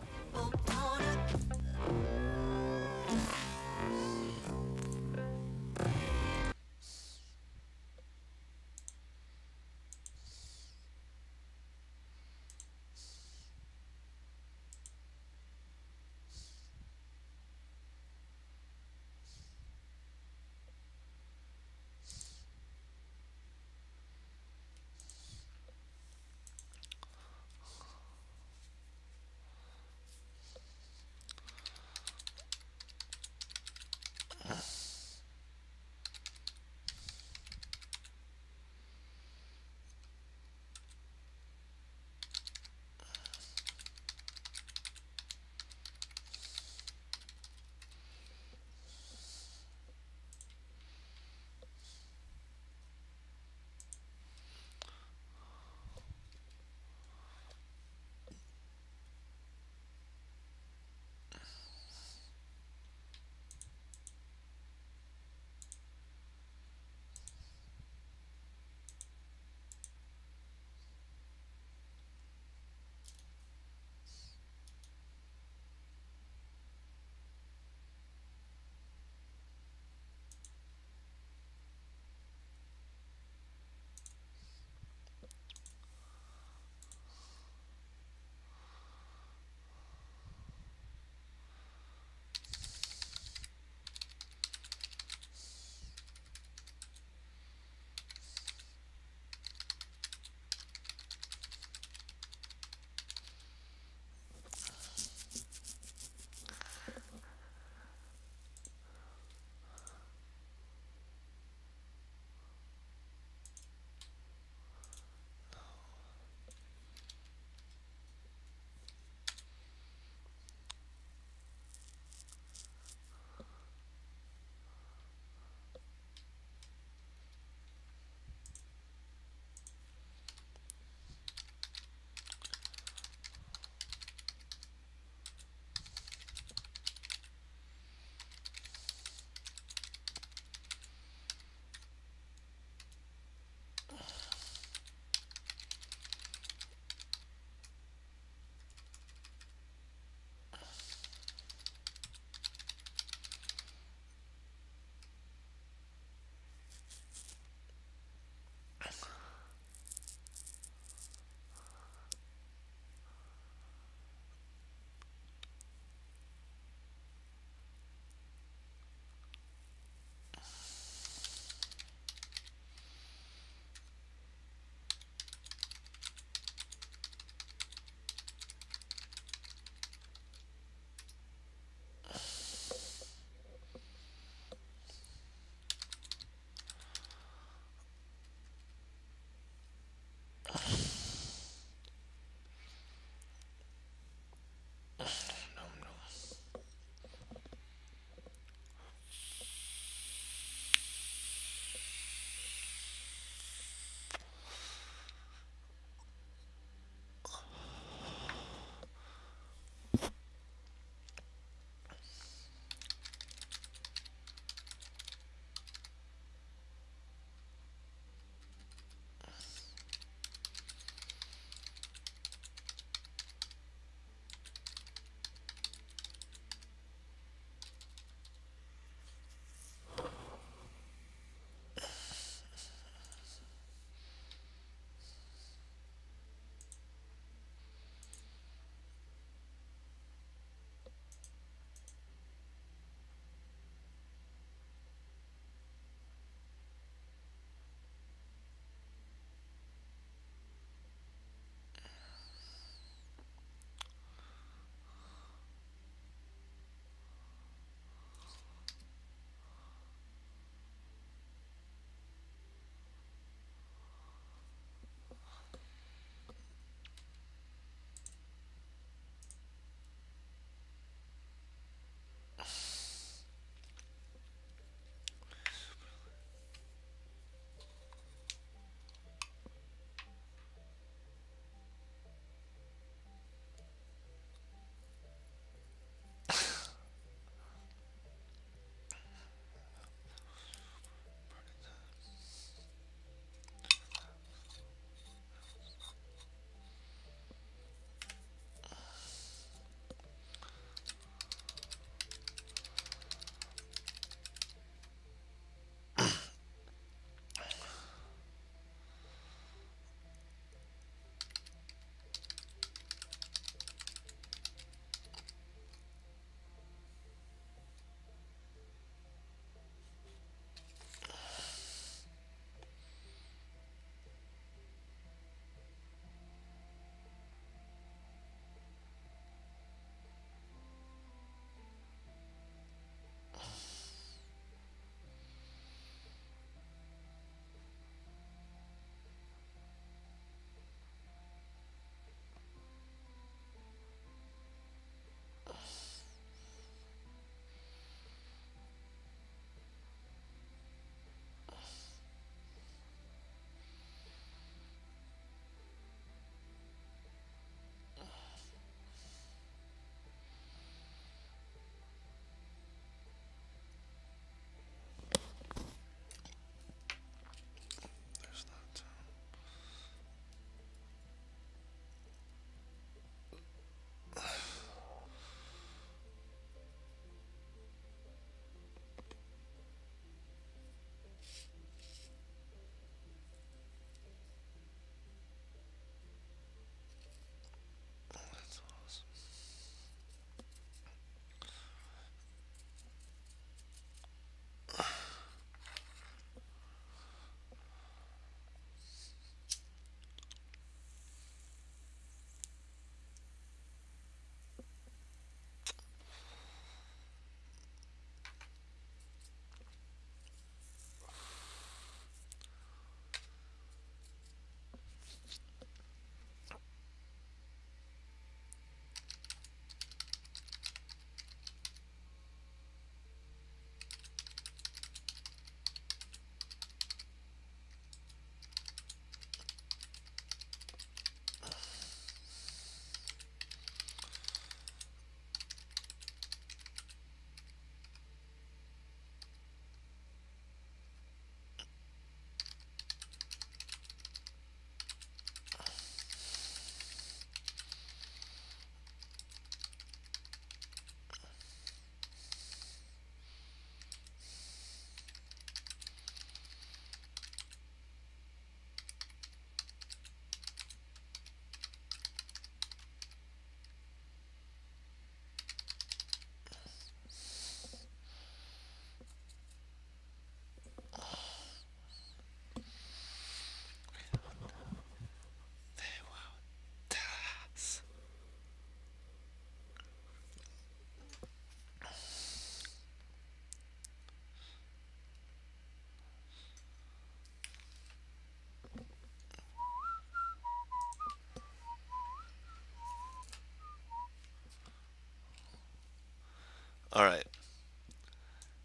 Alright,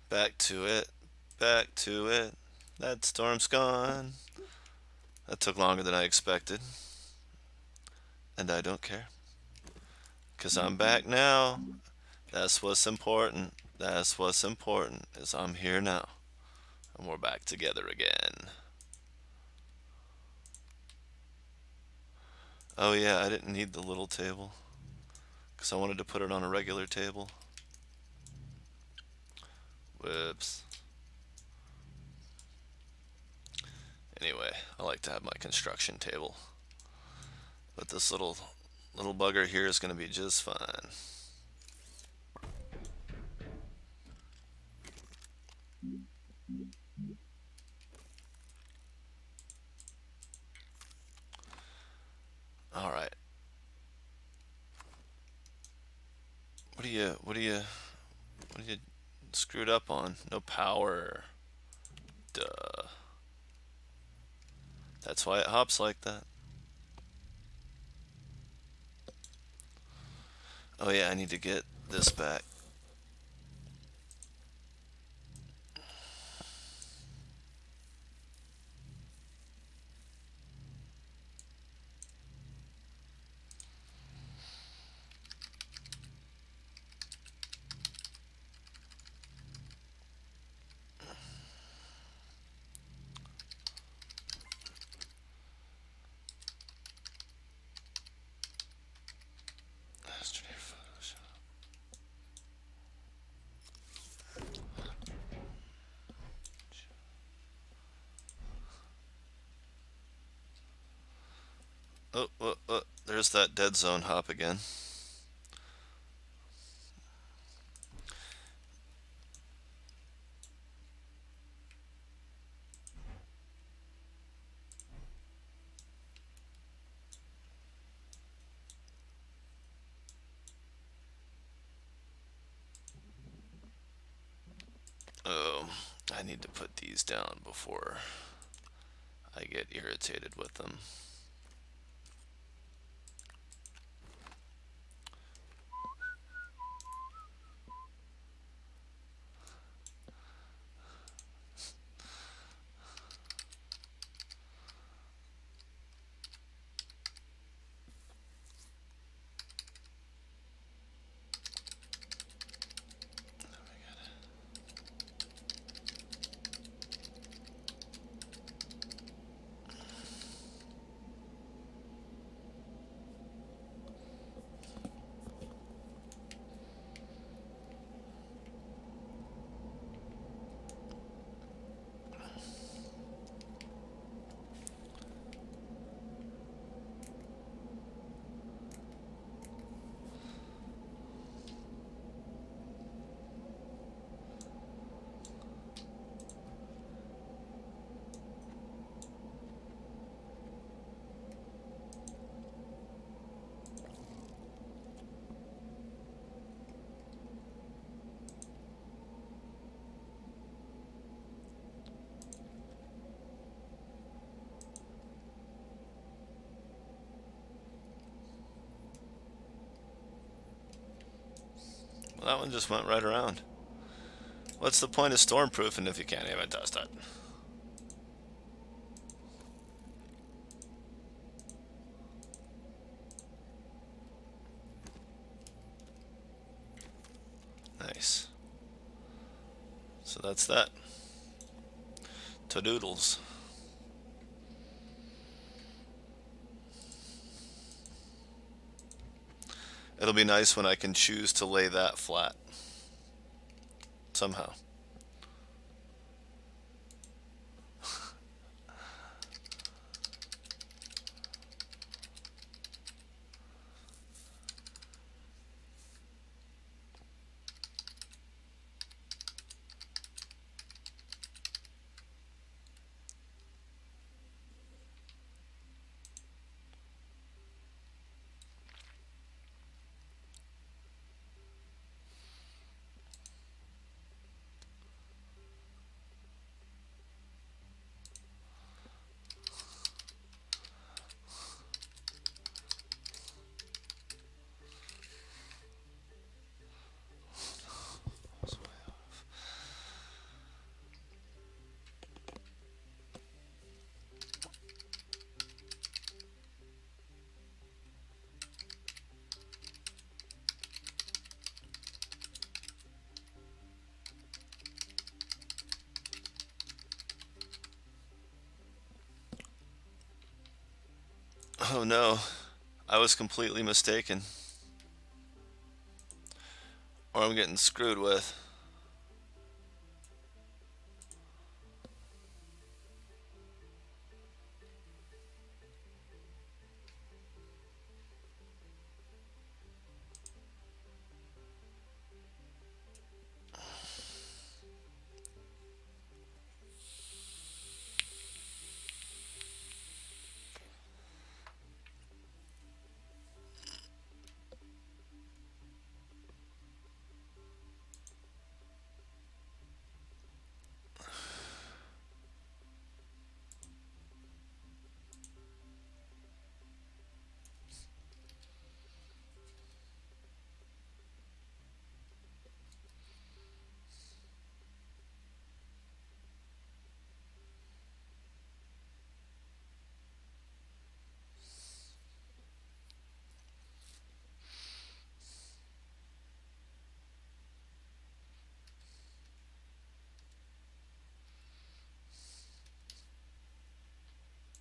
back to it. Back to it. That storm's gone. That took longer than I expected. And I don't care. Because I'm back now. That's what's important. That's what's important, is I'm here now. And we're back together again. Oh yeah, I didn't need the little table. Because I wanted to put it on a regular table. Whoops. Anyway, I like to have my construction table. But this little bugger here is going to be just fine. All right. What are you screwed up on? No power. Duh. That's why it hops like that. Oh yeah, I need to get this back. Oh, there's that dead zone hop again. Oh, I need to put these down before I get irritated with them. Well, that one just went right around. What's the point of stormproofing if you can't even test it? Nice. So that's that. To-doodles. It'll be nice when I can choose to lay that flat. Somehow. Oh no, I was completely mistaken. Or I'm getting screwed with.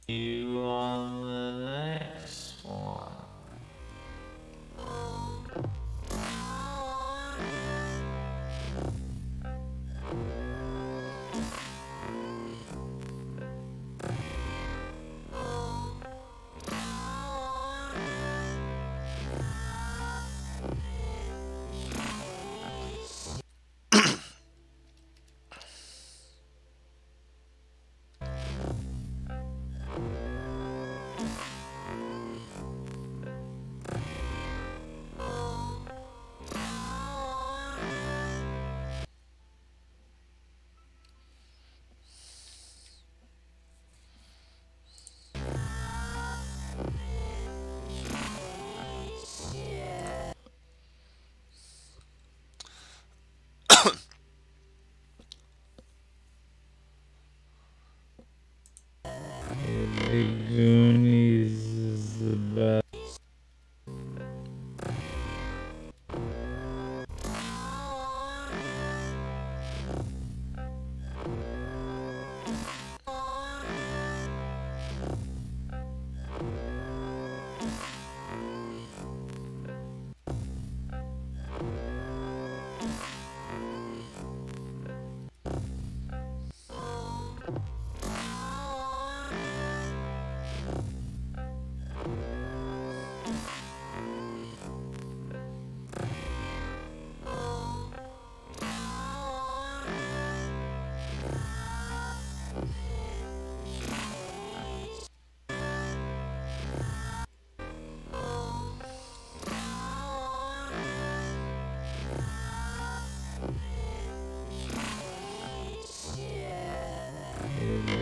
You on the next one. The Goonies is the best.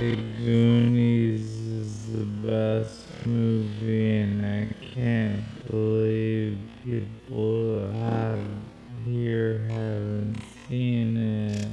The Goonies is the best movie, and I can't believe people here haven't seen it.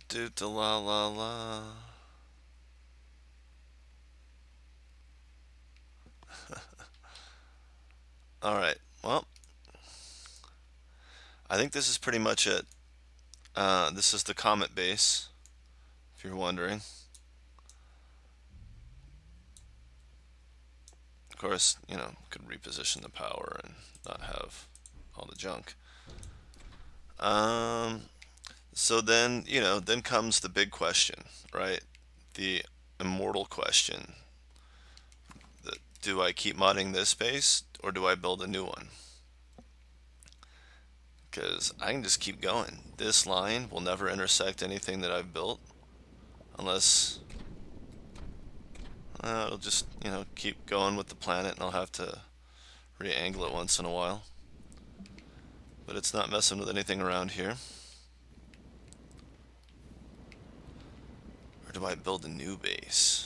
do do la la la. All right. Well, I think this is pretty much it. This is the comet base, if you're wondering. Of course, you know, could reposition the power and not have all the junk. So then, you know, then comes the big question, right? The immortal question. Do I keep modding this base or do I build a new one? Because I can just keep going. This line will never intersect anything that I've built unless it'll just, you know, keep going with the planet and I'll have to re-angle it once in a while. But it's not messing with anything around here. Or do I build a new base?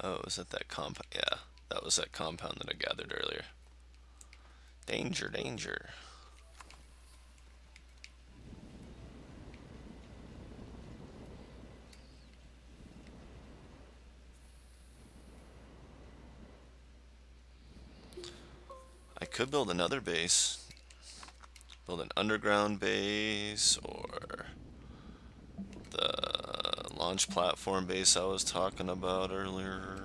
Oh, was that that compound? Yeah, that was that compound that I gathered earlier. Danger, danger. I could build another base. Build an underground base or the launch platform base I was talking about earlier.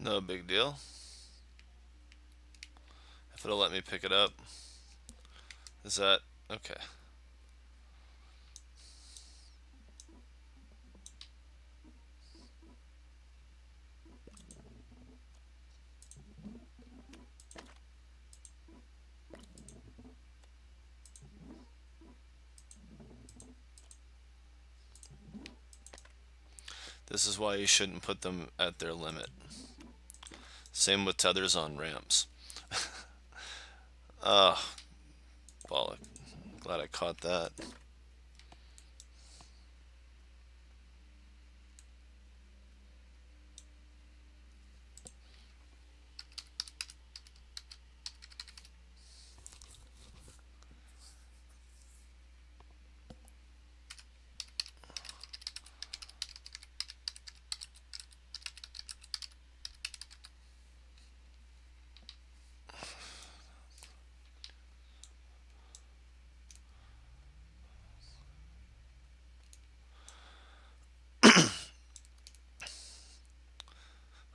No big deal. If it'll let me pick it up. Is that okay? This is why you shouldn't put them at their limit. Same with tethers on ramps. Ah, bollock. Glad I caught that.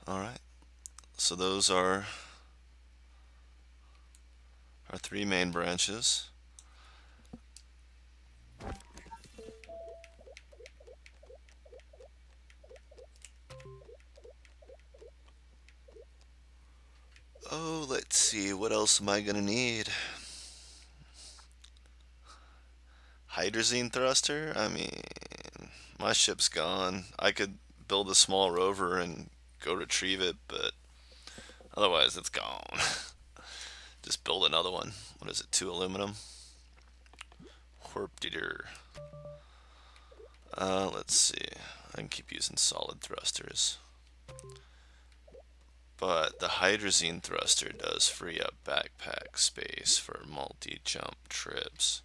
All right. So those are our three main branches. Oh, let's see. What else am I gonna need? Hydrazine thruster? I mean, my ship's gone. I could build a small rover and go retrieve it, but otherwise it's gone. Just build another one. What is it? 2 aluminum? Horpditer. Let's see. I can keep using solid thrusters. But the hydrazine thruster does free up backpack space for multi-jump trips.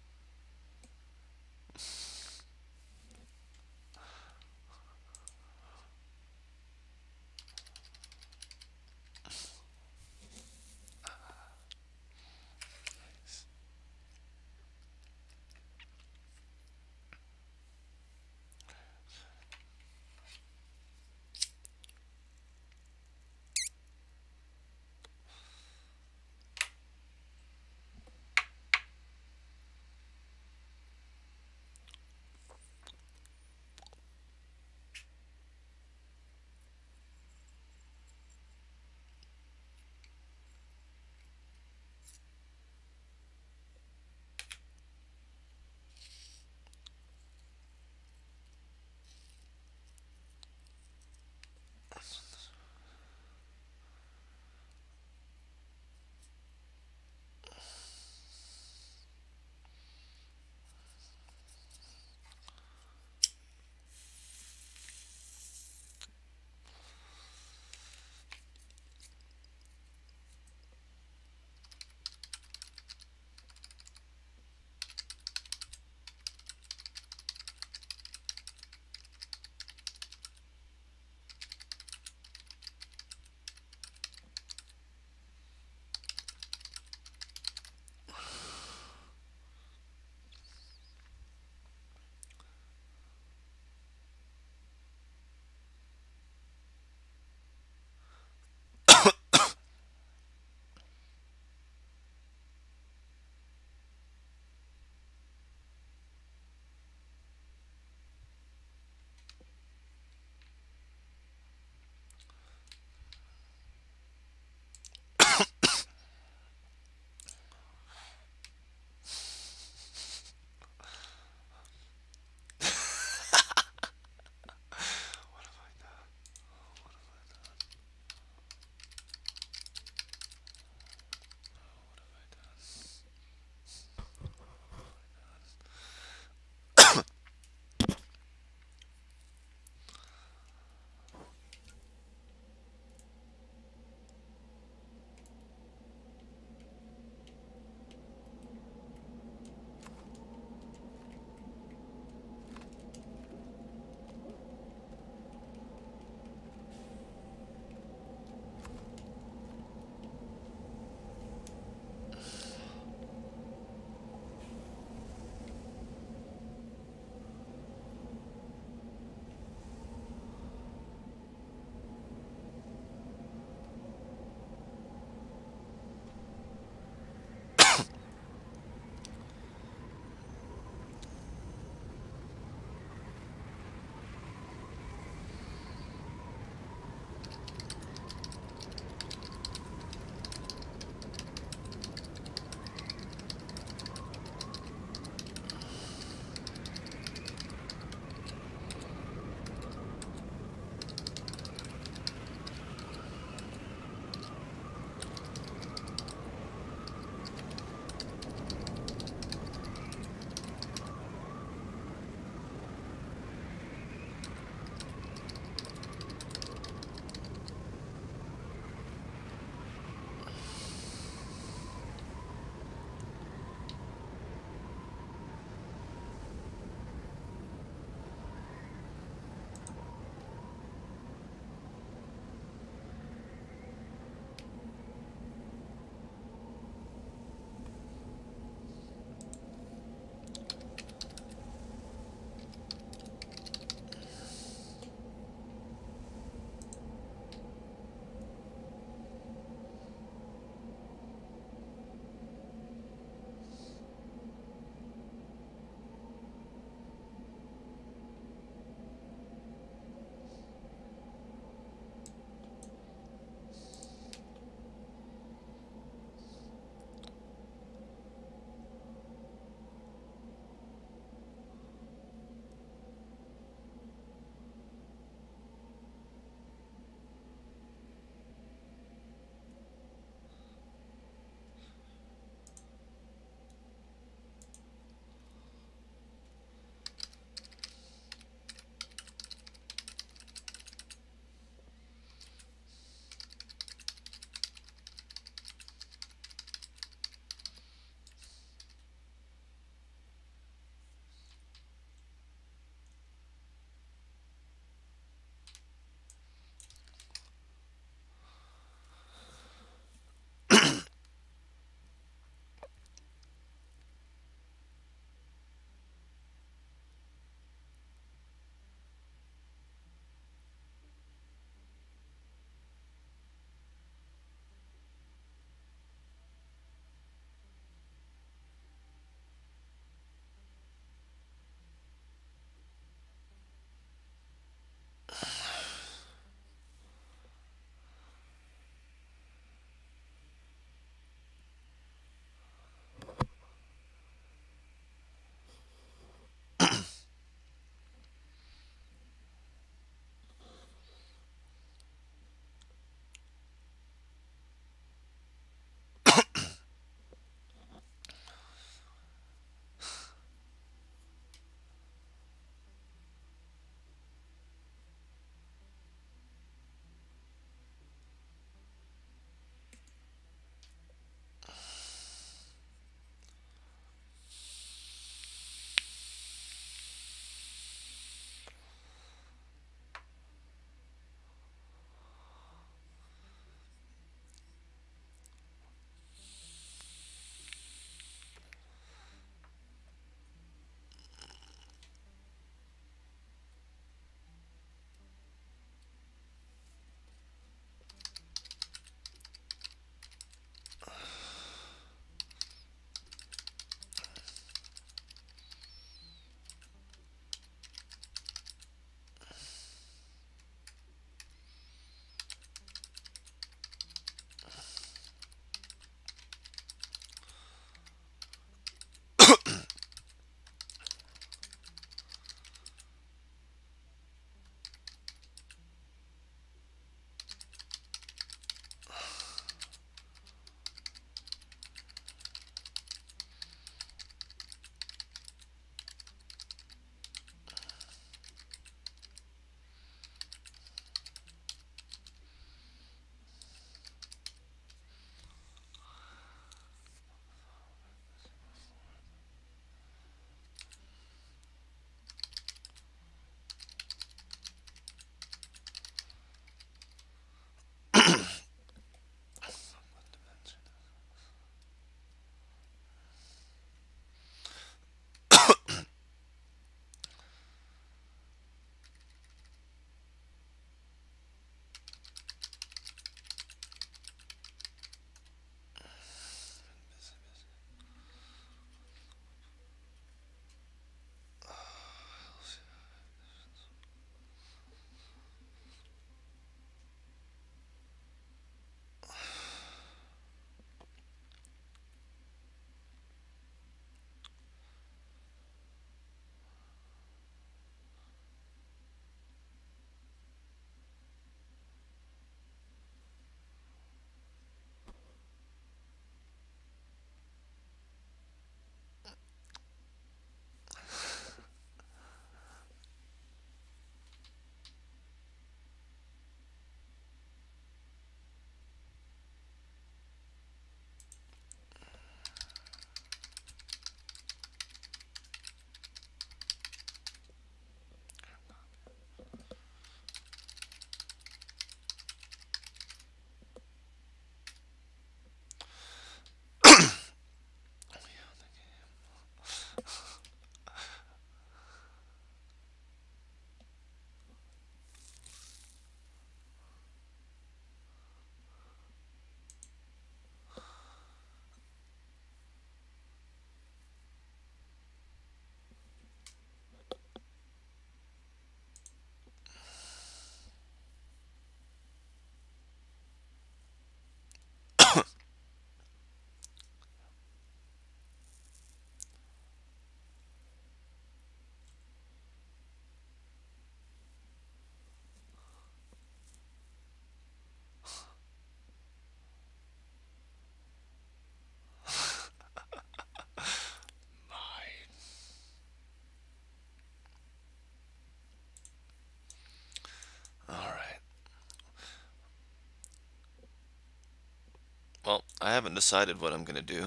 I haven't decided what I'm gonna do.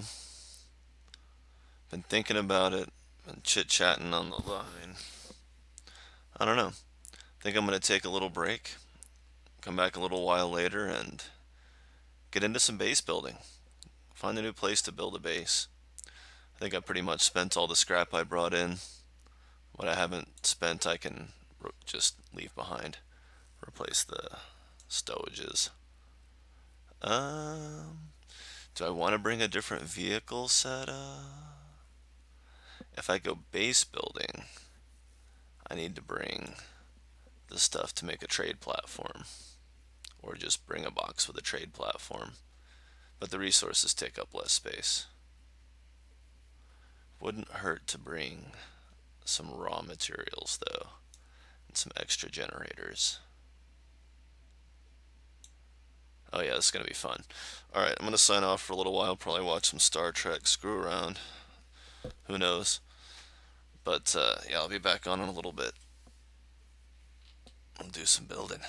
Been thinking about it, been chit-chatting on the line. I don't know. Think I'm gonna take a little break, come back a little while later, and get into some base building. Find a new place to build a base. I think I pretty much spent all the scrap I brought in. What I haven't spent, I can just leave behind. Replace the stowages. Do I want to bring a different vehicle setup? If I go base building, I need to bring the stuff to make a trade platform. Or just bring a box with a trade platform. But the resources take up less space. Wouldn't hurt to bring some raw materials though, and some extra generators. Oh yeah, this is gonna be fun. Alright, I'm gonna sign off for a little while, probably watch some Star Trek, screw around. Who knows? But yeah, I'll be back on in a little bit. I'll do some building.